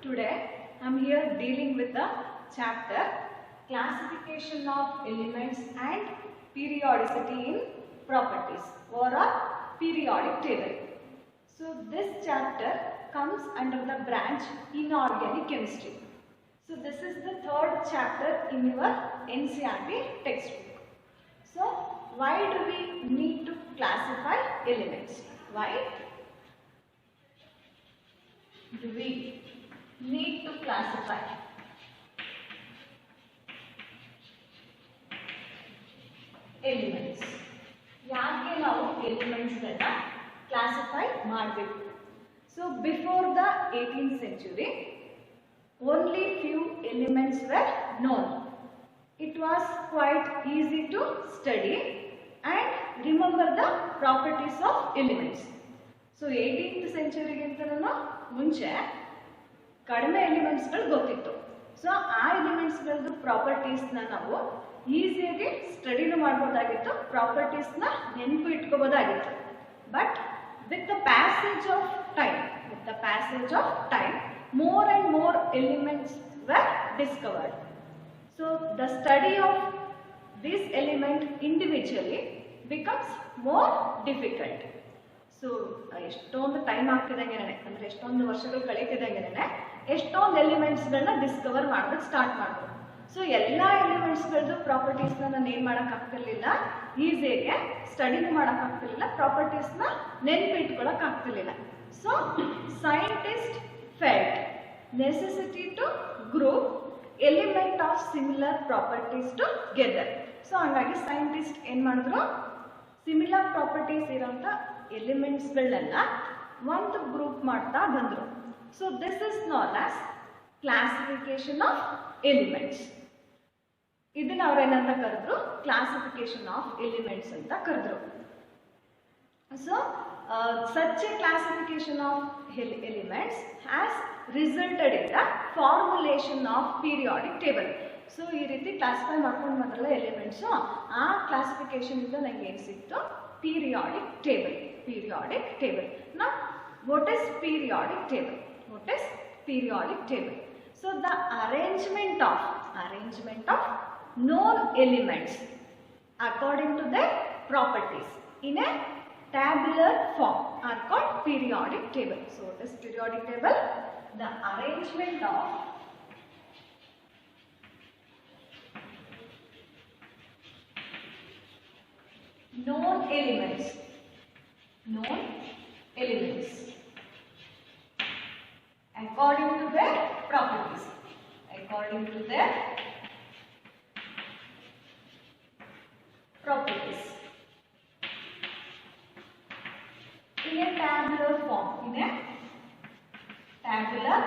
Today I am here dealing with the chapter Classification of Elements and Periodicity in Properties or a periodic table. So this chapter comes under the branch Inorganic Chemistry. So this is the third chapter in your NCERT textbook. So why do we need to classify elements? Why do we need to classify elements? ಯಾಕೆ ನಾವು elements ಗಳನ್ನ classify ಮಾಡಬೇಕು? So before the 18th century only few elements were known. It was quite easy to study and remember the properties of elements. So 18th century ಗಿಂತನೂ ಮುಂಚೆ ಕಡಿಮೆ elements ಗಳು ಗೊತ್ತಿತ್ತು. So ಆ elements ಗಳದ್ದು properties ನಾವು ಈಸಿಯಾಗಿ ಸ್ಟಡಿನೂ ಮಾಡಬಹುದಾಗಿತ್ತು, ಪ್ರಾಪರ್ಟೀಸ್ ನೆನಪು ಇಟ್ಕೋಬಹುದಾಗಿತ್ತು. But with the passage of time more and more elements were discovered. So the study of this element individually becomes more difficult. So ಎಷ್ಟೊಂದು ಟೈಮ್ ಆಗ್ತಿದಂಗೆನೆ ಅಂದ್ರೆ ಎಷ್ಟೊಂದು ವರ್ಷಗಳು ಕಳೀತಿದಂಗೆನೆ ಎಷ್ಟೊಂದು ಎಲಿಮೆಂಟ್ಸ್ ಗಳನ್ನ ಡಿಸ್ಕವರ್ ಮಾಡೋದಕ್ಕೆ ಸ್ಟಾರ್ಟ್ ಮಾಡಿದ್ರು. ಸೊ ಎಲ್ಲಾ ಎಲಿಮೆಂಟ್ಸ್ ಗಳದ್ದು ಪ್ರಾಪರ್ಟೀಸ್ ನಾನು ಏನ್ ಮಾಡಕ್ ಆಗ್ತಿರ್ಲಿಲ್ಲ, ಈಸಿಯಾಗಿ ಸ್ಟಡಿನೂ ಮಾಡಕ್ ಆಗ್ತಿರ್ಲಿಲ್ಲ, ಪ್ರಾಪರ್ಟೀಸ್ ನೆನ್ಪಿಟ್ಕೊಳಕ್ ಆಗ್ತಿರ್ಲಿಲ್ಲ. So scientist felt necessity to group element of similar properties together. So ಹಾಗಾಗಿ ಸೈಂಟಿಸ್ಟ್ ಏನ್ ಮಾಡಿದ್ರು, ಸಿಮಿಲರ್ ಪ್ರಾಪರ್ಟೀಸ್ ಇರೋಂಥ ಎಲಿಮೆಂಟ್ಸ್ ಗಳನ್ನೆಲ್ಲ ಒಂದು ಗ್ರೂಪ್ ಮಾಡ್ತಾ ಬಂದ್ರು. So this is non as classification of elements. ಇದನ್ನ ಅವ್ರೇನಂತ ಕರೆದ್ರು, ಕ್ಲಾಸಿಫಿಕೇಶನ್ ಆಫ್ ಎಲಿಮೆಂಟ್ಸ್ ಅಂತ ಕರೆದ್ರು. So such a classification of elements has resulted in the formulation of periodic table. So ಈ ರೀತಿ ಕ್ಲಾಸಿಫೈ ಮಾಡ್ಕೊಂಡು ಬಂದ್ರಲ್ಲ ಎಲಿಮೆಂಟ್ಸ್, ಆ ಕ್ಲಾಸಿಫಿಕೇಶನ್ ಇಂದ ನಂಗೆ ಏನು ಸಿಕ್ತು, periodic table. Now what is periodic table? So the arrangement of known elements according to their properties in a tabular form are called periodic table. So what is periodic table? The arrangement of known elements according to their properties. In a tabular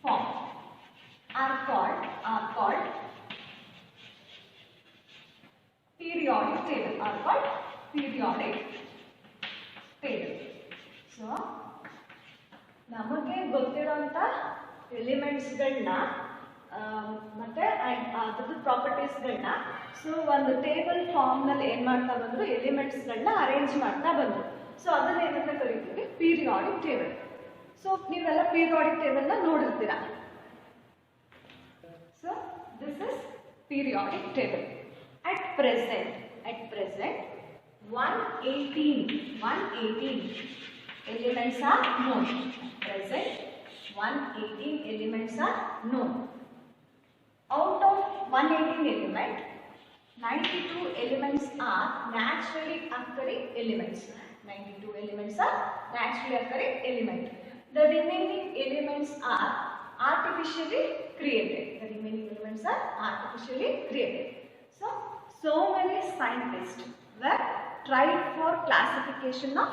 form, are called periodic table. So ನಮಗೆ ಗೊತ್ತಿರೋಂಥ elements ಗಳನ್ನ ಮತ್ತೆ ಅದ್ರದ್ದು properties ಗಳನ್ನ so ಒಂದು table form ನಲ್ಲಿ ಏನ್ ಮಾಡ್ತಾ ಬಂದ್ರು, ಎಲಿಮೆಂಟ್ಸ್ ಗಳನ್ನ ಅರೇಂಜ್ ಮಾಡ್ತಾ ಬಂದ್ರು. ಸೊ ಅದನ್ನ ಏನಂತ ಕರಿತೀವಿ, ಪೀರಿಯಾಡಿಕ್ ಟೇಬಲ್. ಸೊ ನೀವೆಲ್ಲ ಪೀರಿಯಾಡಿಕ್ ಟೇಬಲ್ ನ ನೋಡಿರ್ತೀರಾ. So this is periodic table. At present 118 elements are known. At present 118 elements are known. Out of 118 elements, 92 elements are naturally occurring elements. 92 elements are naturally occurring elements. The remaining elements are artificially created. So many scientists were tried for classification of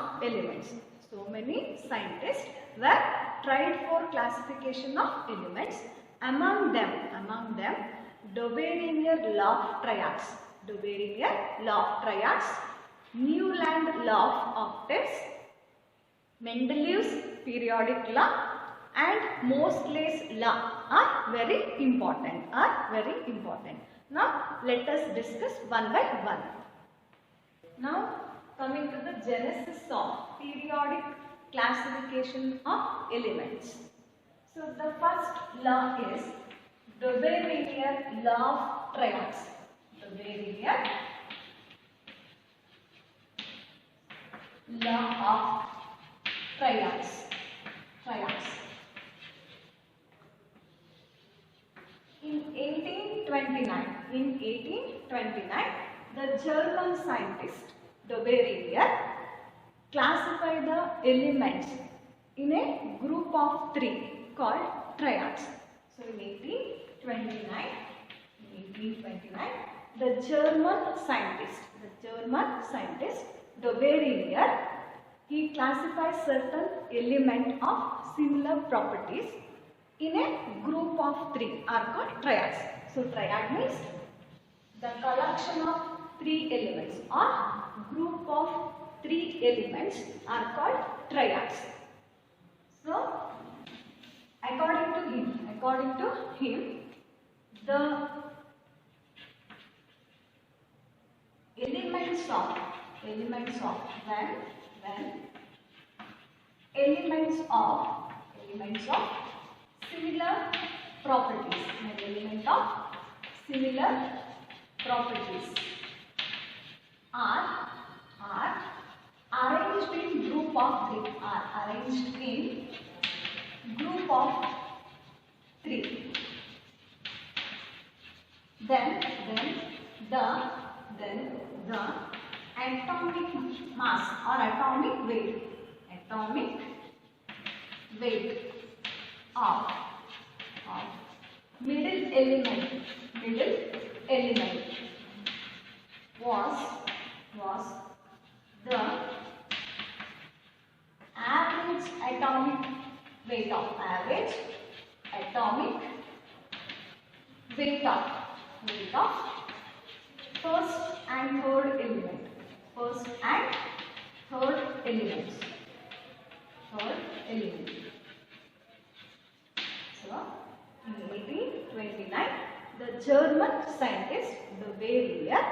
elements. Among them, Dubberinier law of triads, Newland law of octaves, Mendeleev's periodic law, and Moseley's law are very important. Now let us discuss one by one. Now coming to the genesis of periodic classification of elements. So the first law is the Weyeringer law of triads. The Weyeringer law of triads. In 1829, the German scientist the Weyeringer classified the elements in a group of three called triads. So in 1829, the German scientist, the Weyeringer, he classifies certain element of similar properties in a group of three are called triads. So triad means the collection of three elements or group of three elements are called triads. So according to him, the elements of similar properties, are arranged in group of three. Then the atomic mass or atomic weight of middle element was the average atomic weight of first and third elements. So in 1829, the German scientist the Weyeringer,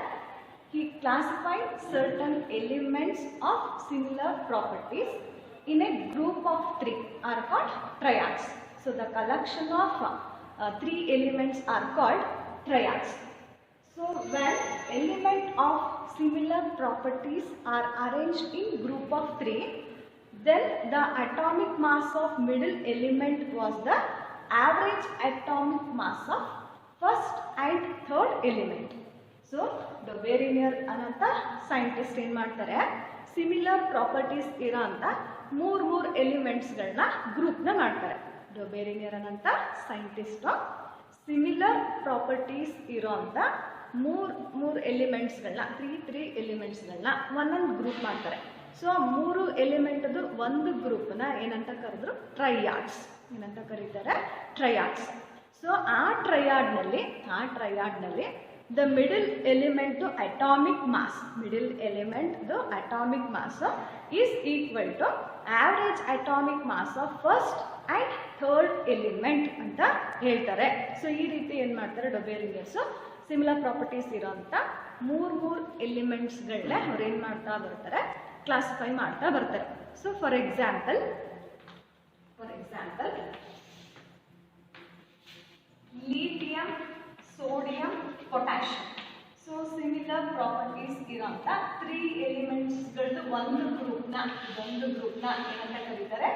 he classified certain elements of similar properties in a group of three are called triads. So the collection of three elements are called triads. So when element of similar properties are arranged in group of three, then the atomic mass of middle element was the average atomic mass of first and third element. So the Weyeringer ಅನ್ನಂತ scientist ಏನು ಮಾಡ್ತಾರೆ, similar properties ಇರೋಂಥ ಮೂರು ಎಲಿಮೆಂಟ್ಸ್ಗಳನ್ನ ಗ್ರೂಪ್ನ ಮಾಡ್ತಾರೆ. The Weyeringer ಅನ್ನಂತ scientist similar properties ಇರೋಂಥ ಮೂರು ಎಲಿಮೆಂಟ್ಸ್ಗಳನ್ನ ತ್ರೀ ಎಲಿಮೆಂಟ್ಸ್ಗಳನ್ನ ಒಂದೊಂದು ಗ್ರೂಪ್ ಮಾಡ್ತಾರೆ. ಸೊ ಆ ಮೂರು ಎಲಿಮೆಂಟ್ದು ಒಂದು ಗ್ರೂಪ್ನ ಏನಂತ ಕರೆದ್ರು, ಟ್ರೈಯಾಡ್ಸ್. ಏನಂತ ಕರೀತಾರೆ, ಟ್ರೈಯಾಡ್ಸ್. ಸೊ ಆ ಟ್ರೈಯಾಡ್ನಲ್ಲಿ the middle element to atomic mass is equal to average atomic mass of first and third element ಅಂತ ಹೇಳ್ತಾರೆ. ಸೊ ಈ ರೀತಿ ಏನು ಮಾಡ್ತಾರೆ ದ Weyeringer's ಸಿಮಿಲರ್ ಪ್ರಾಪರ್ಟೀಸ್ ಇರೋಂಥ ಮೂರು ಎಲಿಮೆಂಟ್ಸ್ಗಳನ್ನ ಅವ್ರು ಏನು ಮಾಡ್ತಾ ಬರ್ತಾರೆ, ಕ್ಲಾಸಿಫೈ ಮಾಡ್ತಾ ಬರ್ತಾರೆ. So for example lithium, sodium, potassium. So similar properties ಇರೋಂಥ ತ್ರೀ ಎಲಿಮೆಂಟ್ಸ್ಗಳದ್ದು ಒಂದು ಗ್ರೂಪ್ನ ಏನಂತ ಕರೀತಾರೆ,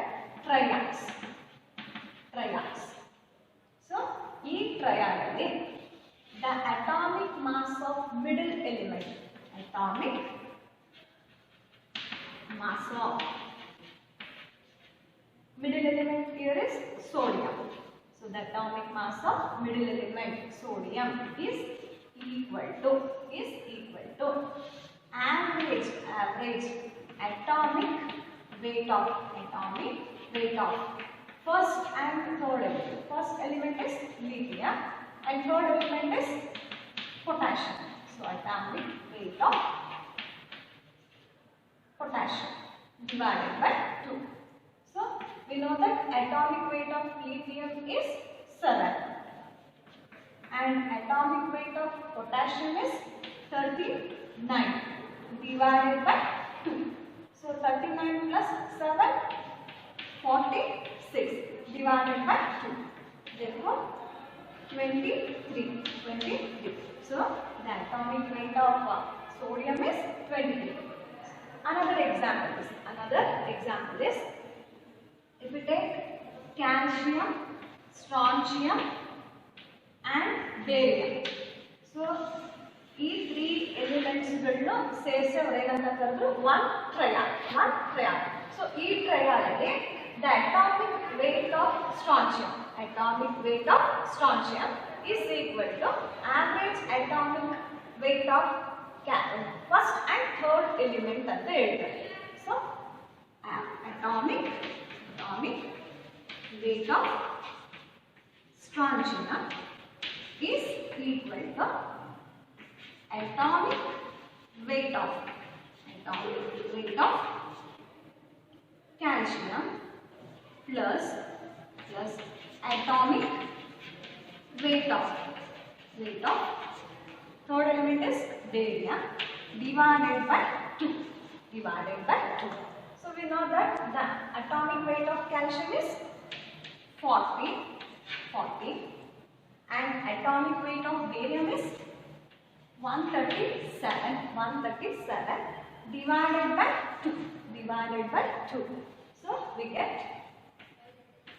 ಟ್ರೈಯಾಡ್ಸ್. ಸೊ ಈ ಟ್ರೈಯಾಡ್ ಅಲ್ಲಿ the atomic mass of middle element here is sodium. So the atomic mass of middle element sodium is equal to average atomic weight of first and third element. First element is lithium and third element is potassium. So atomic weight of potassium divided by 2. So we know that atomic weight of lithium is 7 and atomic weight of potassium is 39 divided by 2. So 39 plus 7, 46 divided by 2. therefore 23. So the atomic weight of sodium is 23. Another example is if we take calcium, strontium and barium. So ಈ 3 elements ಗಳನ್ನು ಸೇರಿಸಿ ಅವರು ಏನಂತ ಕರೆದ್ರು one triad. So ಈ triad ಅಲ್ಲಿ the atomic weight of strontium is equal to average atomic weight of first and third element ಅಂತ ಹೇಳ್ತಾರೆ. So atomic weight of strontium is equal to atomic weight of calcium plus atomic weight of third element is barium divided by 2. So we know that the atomic weight of calcium is 40 and atomic weight of barium is 137 divided by 2. So we get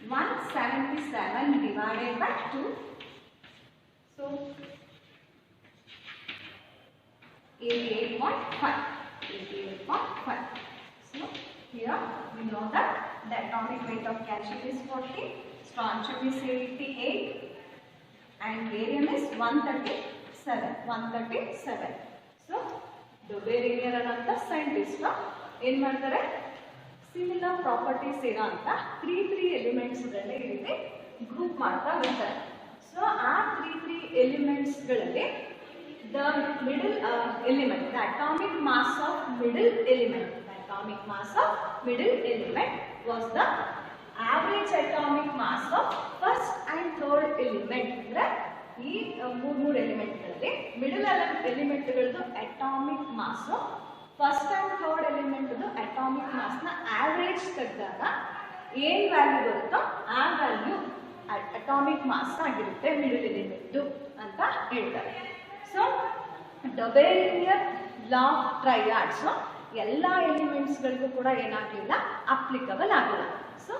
177 divided by 2. So 88.5. So here we know that the atomic weight of calcium is 40, strontium is 88 and barium is 137. So the Berenier ananta scientist ಏನು ಮಾಡ್ತಾರೆ similar properties ಇರೋಂಥ 3 elements ಗಳನ್ನ ಈ ರೀತಿ group ಮಾಡ್ತಾ ಬರ್ತಾರೆ. So ಆ 3 ಎಲಿಮೆಂಟ್ಸ್ಗಳಲ್ಲಿ the middle element the atomic mass of middle element was the average atomic mass of first and third element. ಅಂದ್ರೆ ಈ 3 ಎಲಿಮೆಂಟ್ಗಳಲ್ಲಿ ಮಿಡಲ್ ಎಲಿಮೆಂಟ್ಗಳದ್ದು atomic mass first and third element atomic mass ನ ಆವರೇಜ್ ತೆಗೆದಾಗ ಏನ್ ವ್ಯಾಲ್ಯೂ ಬರುತ್ತೋ ಆ ವ್ಯಾಲ್ಯೂ ಅಟಾಮಿಕ್ ಮಾಸ್ ಆಗಿರುತ್ತೆ ಮಿಡಲ್ ಎಲಿಮೆಂಟ್ ಅಂತ ಹೇಳ್ತಾರೆ. ಸೊ ದ ಬೆರೆನಿಯರ್ ಲಾ ಆಫ್ ಟ್ರೈಯಾಡ್ಸ್ ಎಲ್ಲ ಎಲಿಮೆಂಟ್ಸ್ಗಳಿಗೂ ಕೂಡ ಏನಾಗಲಿಲ್ಲ ಅಪ್ಲಿಕಬಲ್ ಆಗಿಲ್ಲ. So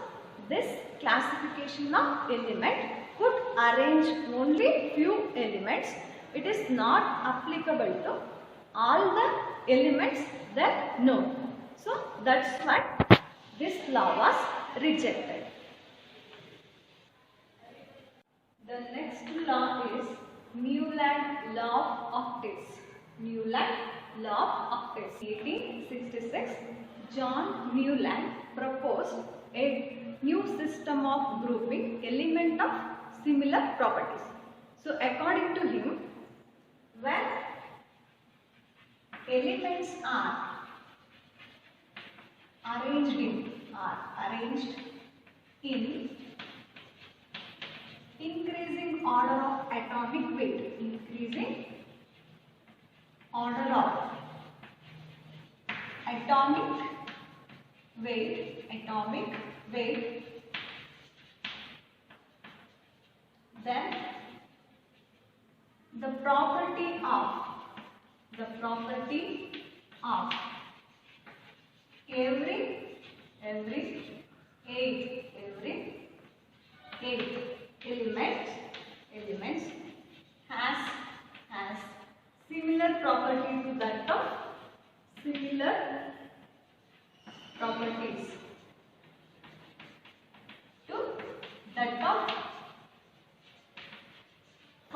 this classification of element could arrange only few elements. It is not applicable to all the elements that known. So that's why this law was rejected. The next law is Newland law of octaves. 1866, John Newland proposed a new system of grouping element of similar properties. So according to him, when elements are arranged in increasing order of atomic weight, atomic weight, then the property of every 8 elements has similar property to that of similar properties to that of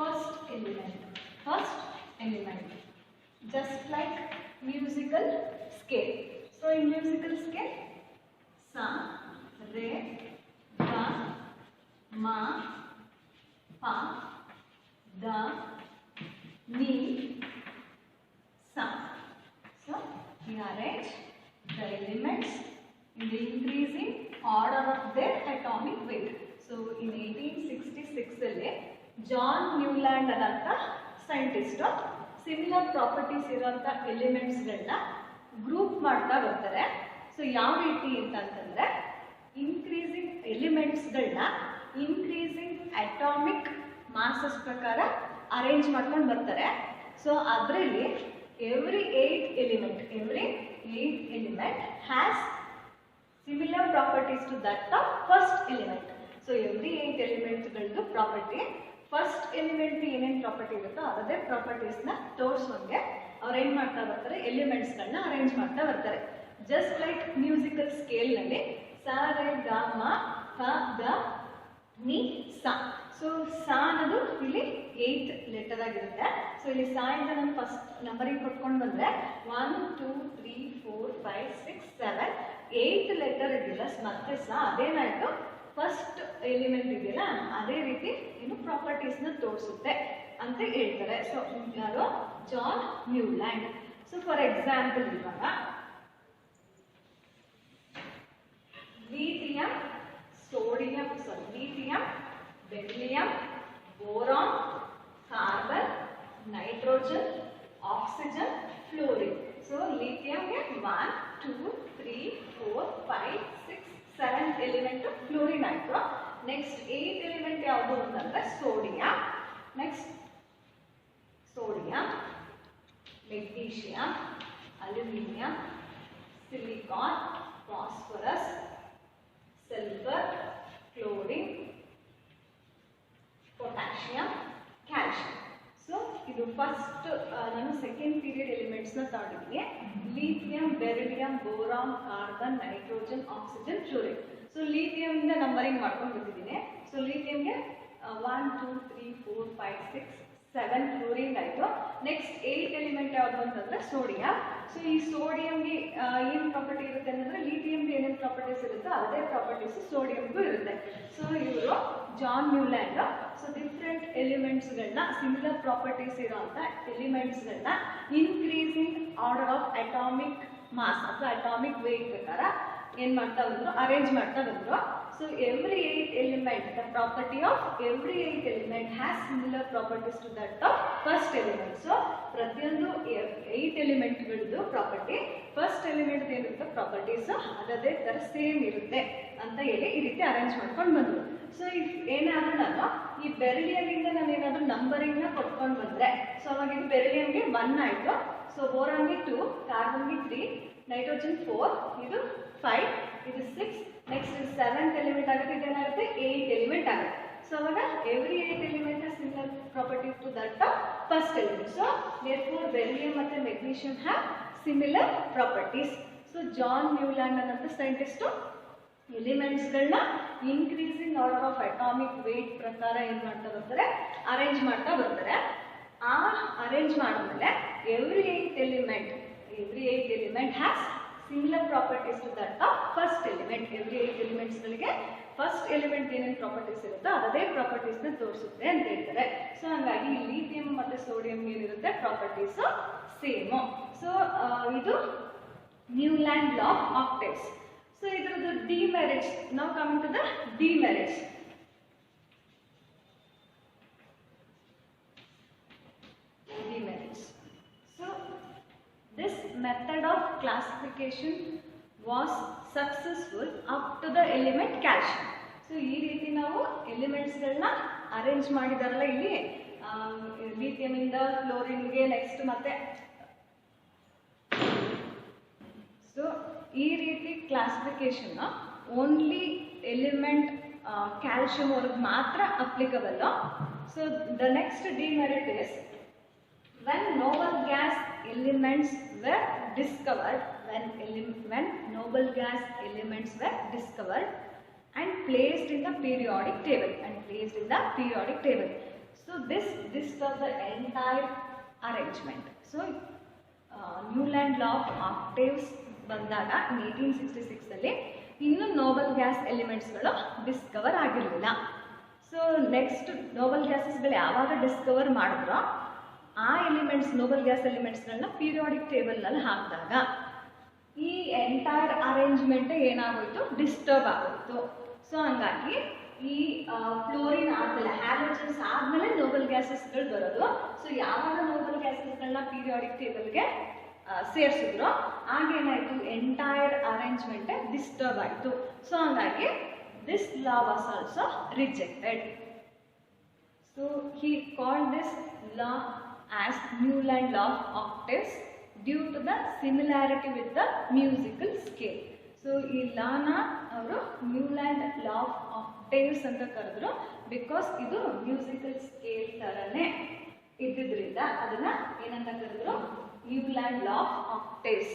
first element, just like musical scale. So in musical scale, sa, re, ga, ma, pa, da, ni, sa. So we arrange the elements in the increasing order of their atomic weight. So in 1866 John Newland ಅನ್ನಂತ scientist similar properties ಇರುವಂತ elements ಗಳನ್ನ group ಮಾಡ್ತಾ ಬರ್ತಾರೆ. So ಯಾವ ರೀತಿ ಅಂತಂದ್ರೆ increasing elements ಗಳನ್ನ increasing masses ಪ್ರಕಾರ ಅರೇಂಜ್ ಮಾಡ್ಕೊಂಡು ಬರ್ತಾರೆ. ಸೊ ಅದರಲ್ಲಿ every 8 element has similar properties to that of first element. So every 8 elements ಗಳದ್ದು ಪ್ರಾಪರ್ಟಿ ಫಸ್ಟ್ ಎಲಿಮೆಂಟ್ ಏನೇನು ಪ್ರಾಪರ್ಟಿ ಇರುತ್ತೋ ಅದೇ ಪ್ರಾಪರ್ಟೀಸ್ನ ತೋರಿಸೋಂಗೆ ಅವ್ರು ಏನು ಮಾಡ್ತಾ ಬರ್ತಾರೆ, ಎಲಿಮೆಂಟ್ಸ್ಗಳನ್ನ ಅರೇಂಜ್ ಮಾಡ್ತಾ ಬರ್ತಾರೆ. ಜಸ್ಟ್ ಲೈಕ್ ಮ್ಯೂಸಿಕಲ್ ಸ್ಕೇಲ್ನಲ್ಲಿ ಸ ರೆ ಗ ಮ ಪ ದ ನಿ ಸ. ಸೊ ಸ ಅನ್ನೋದು ಇಲ್ಲಿ 8 ಲೆಟರ್ ಆಗಿರುತ್ತೆ. ಸೊ ಇಲ್ಲಿ ಸ ಇಂದ ನಾನು ಫಸ್ಟ್ ನಂಬರಿಂಗ್ ಕೊಟ್ಕೊಂಡು ಬಂದರೆ 1 2 3 4 5 6 7 8 ಲೆಟರ್ ಇದೆಯಲ್ಲ ಮತ್ತೆ ಸ ಅದೇನಾಯಿತು ಫಸ್ಟ್ ಎಲಿಮೆಂಟ್ ಇದೆಯಲ್ಲ ಅದೇ ರೀತಿ ಇನ್ನು ಪ್ರಾಪರ್ಟೀಸ್ನ ತೋರಿಸುತ್ತೆ ಅಂತ ಹೇಳ್ತಾರೆ. ಸೊ ಯಾರು John Newland. So for example ಇವಾಗ lithium, beryllium, boron, carbon, nitrogen, oxygen, fluorine. So lithium is 1, 2, 3, 4, 5, 6, 7 element of fluorine ಆಯಿತು. ನೆಕ್ಸ್ಟ್ 8 ಎಲಿಮೆಂಟ್ ಯಾವುದು ಅಂತಂದ್ರೆ sodium. Next sodium, magnesium, aluminium, silicon, phosphorus, silver, chlorine, potassium, calcium. So ಇದು first ನಾನು second period ಎಲಿಮೆಂಟ್ಸ್ನ ತಗೊಂಡಿದ್ದೀನಿ. Lithium, beryllium, boron, carbon, nitrogen, oxygen, fluorine. So ಲಿಥಿಯಂನ numbering ಮಾಡ್ಕೊಂಡು ಬಂದಿದ್ದೀನಿ. ಸೊ ಲಿಥಿಯಂಗೆ 1 2 3 4 5 6 7 ಫ್ಲೋರಿನ್ ಆಯಿತು. ನೆಕ್ಸ್ಟ್ 8 ಎಲಿಮೆಂಟ್ ಯಾವುದು ಅಂತಂದರೆ ಸೋಡಿಯಂ. ಸೊ ಈ ಸೋಡಿಯಂಗೆ ಏನು ಪ್ರಾಪರ್ಟಿ ಇರುತ್ತೆ ಅಂತಂದರೆ ಲಿಥಿಯಂಗೆ ಏನೇನು ಪ್ರಾಪರ್ಟೀಸ್ ಇರುತ್ತೋ ಅದೇ ಪ್ರಾಪರ್ಟೀಸ್ ಸೋಡಿಯಂಗೂ ಇರುತ್ತೆ. ಸೊ ಇವರು ಜಾನ್ ನ್ಯೂಲ್ಯಾಂಡ್ ಸೊ ಡಿಫ್ರೆಂಟ್ ಎಲಿಮೆಂಟ್ಸ್ಗಳನ್ನ ಸಿಮಿಲರ್ ಪ್ರಾಪರ್ಟೀಸ್ ಇರೋಂಥ ಎಲಿಮೆಂಟ್ಸ್ಗಳನ್ನ increasing order of atomic mass ಅಥವಾ ಅಟಾಮಿಕ್ ವೇಟ್ ಪ್ರಕಾರ ಏನು ಮಾಡ್ತಾ ಬಂದರು, ಅರೇಂಜ್ ಮಾಡ್ತಾ ಬಂದರು. So every 8 element, the property of every 8 element has similar properties to that of first element. So ಪ್ರತಿಯೊಂದು 8 ಎಲಿಮೆಂಟ್ಗಳದ್ದು ಪ್ರಾಪರ್ಟಿ ಫಸ್ಟ್ ಎಲಿಮೆಂಟ್ ಏನಿರುತ್ತೆ ಪ್ರಾಪರ್ಟೀಸ್ ಅದೇ ಥರ ಸೇಮ್ ಇರುತ್ತೆ ಅಂತ ಹೇಳಿ ಈ ರೀತಿ ಅರೇಂಜ್ ಮಾಡ್ಕೊಂಡು ಬಂದರು. ಸೊ ಏನಾದರೂ ನಾನು ಈ ಬೆರಿಲಿಯಂಗಿಂದ ನಾನು ಏನಾದರೂ ನಂಬರಿಂಗ್ನ ಕೊಟ್ಕೊಂಡು ಬಂದರೆ ಸೊ ಅವಾಗ ಇದು ಬೆರಿಲಿಯಂಗೆ 1 ಆಯಿತು. ಸೊ ಬೋರಾನ್ಗೆ 2, ಕಾರ್ಬನ್ಗೆ 3, ನೈಟ್ರೋಜನ್ 4, ಇದು 5, ಇದು 6, ನೆಕ್ಸ್ಟ್ ಇದು 7th ಎಲಿಮೆಂಟ್ ಆಗುತ್ತೆ, ಇದೇನಾಗುತ್ತೆ 8 ಎಲಿಮೆಂಟ್ ಆಗುತ್ತೆ. ಸೊ ಅವಾಗ every 8 element similar properties to that of first element. So therefore beryllium ಮತ್ತು magnesium have similar properties. So John Newland ಅನ್ನೋ ಸೈಂಟಿಸ್ಟು ಎಲಿಮೆಂಟ್ಸ್ಗಳನ್ನ increasing order of atomic weight ಪ್ರಕಾರ ಏನು ಮಾಡ್ತಾ ಬರ್ತಾರೆ, ಅರೇಂಜ್ ಮಾಡ್ತಾ ಬರ್ತಾರೆ. ಆ ಅರೇಂಜ್ ಮಾಡಿದ್ಮೇಲೆ every 8 element has similar properties to that of first element. Every 8 ಎಲಿಮೆಂಟ್ಸ್ಗಳಿಗೆ ಫಸ್ಟ್ ಎಲಿಮೆಂಟ್ ಏನೇನು ಪ್ರಾಪರ್ಟೀಸ್ ಇರುತ್ತೋ ಅದೇ ಪ್ರಾಪರ್ಟೀಸ್ನ ತೋರಿಸುತ್ತೆ ಅಂತ ಹೇಳ್ತಾರೆ. ಸೊ ಹಂಗಾಗಿ ಲಿಥಿಯಂ ಮತ್ತು ಸೋಡಿಯಂ ಏನಿರುತ್ತೆ ಪ್ರಾಪರ್ಟೀಸು ಸೇಮು. ಸೊ ಇದು Newland law of octaves. So ಇದರದ್ದು ಡಿಮೆರಿಟ್ಸ್, ನಾವು coming to the demerits. So this method of classification was successful up to the element calcium. So ಈ ರೀತಿ ನಾವು ಎಲಿಮೆಂಟ್ಸ್ಗಳನ್ನ ಅರೇಂಜ್ ಮಾಡಿದಾರಲ್ಲ ಇಲ್ಲಿ ಲಿಥಿಯಮಿಂದ ಫ್ಲೋರಿನ್ಗೆ ನೆಕ್ಸ್ಟ್ ಮತ್ತೆ ಸೊ ಈ ರೀತಿ ಕ್ಲಾಸಿಫಿಕೇಶನ್ ಓನ್ಲಿ ಎಲಿಮೆಂಟ್ ಕ್ಯಾಲ್ಶಿಯಂ ಅವ್ರಿಗೆ ಮಾತ್ರ applicable. So the next demerit is when noble gas elements were discovered, when noble gas elements were discovered and placed in the periodic table so this disturbed the entire arrangement. So Newland law of octaves ಬಂದಾಗ 1866 ಅಲ್ಲಿ ಇನ್ನು Nobel gas ಎಲಿಮೆಂಟ್ಸ್ಗಳು Discover ಆಗಿರಲಿಲ್ಲ. So next Nobel ಗ್ಯಾಸಸ್ಗಳು ಯಾವಾಗ Discover ಮಾಡಿದ್ರೋ ಆ elements Nobel gas ಎಲಿಮೆಂಟ್ಸ್ಗಳನ್ನ periodic ಟೇಬಲ್ನಲ್ಲಿ ಹಾಕಿದಾಗ ಈ entire arrangement ಏನಾಗೋಯ್ತು, disturb ಆಗೋಯ್ತು. ಸೊ ಹಂಗಾಗಿ ಈ ಫ್ಲೋರಿನ್ ಆದಮೇಲೆ ಹ್ಯಾಲೋಜನ್ಸ್ ಆದಮೇಲೆ ನೋಬಲ್ ಗ್ಯಾಸಸ್ಗಳು ಬರೋದು. ಸೊ ಯಾವಾಗ ನೋಬಲ್ ಗ್ಯಾಸಸ್ಗಳನ್ನ ಪೀರಿಯಾಡಿಕ್ ಟೇಬಲ್ಗೆ ಸೇರಿಸಿದ್ರು ಆಗೇನಾಯಿತು, ಎಂಟೈರ್ ಅರೇಂಜ್ಮೆಂಟ್ ಡಿಸ್ಟರ್ಬ್ ಆಯಿತು. ಸೊ ಹಂಗಾಗಿ this law was also rejected. So he called this law as Newland law of octaves due to the similarity with the musical scale. So ಈ ಲಾನ ಅವರು Newland law of octaves ಅಂತ ಕರೆದ್ರು, because ಇದು musical scale ತರನೇ ಇದ್ದಿದ್ರಿಂದ ಅದನ್ನ ಏನಂತ ಕರೆದ್ರು, Newland law of octaves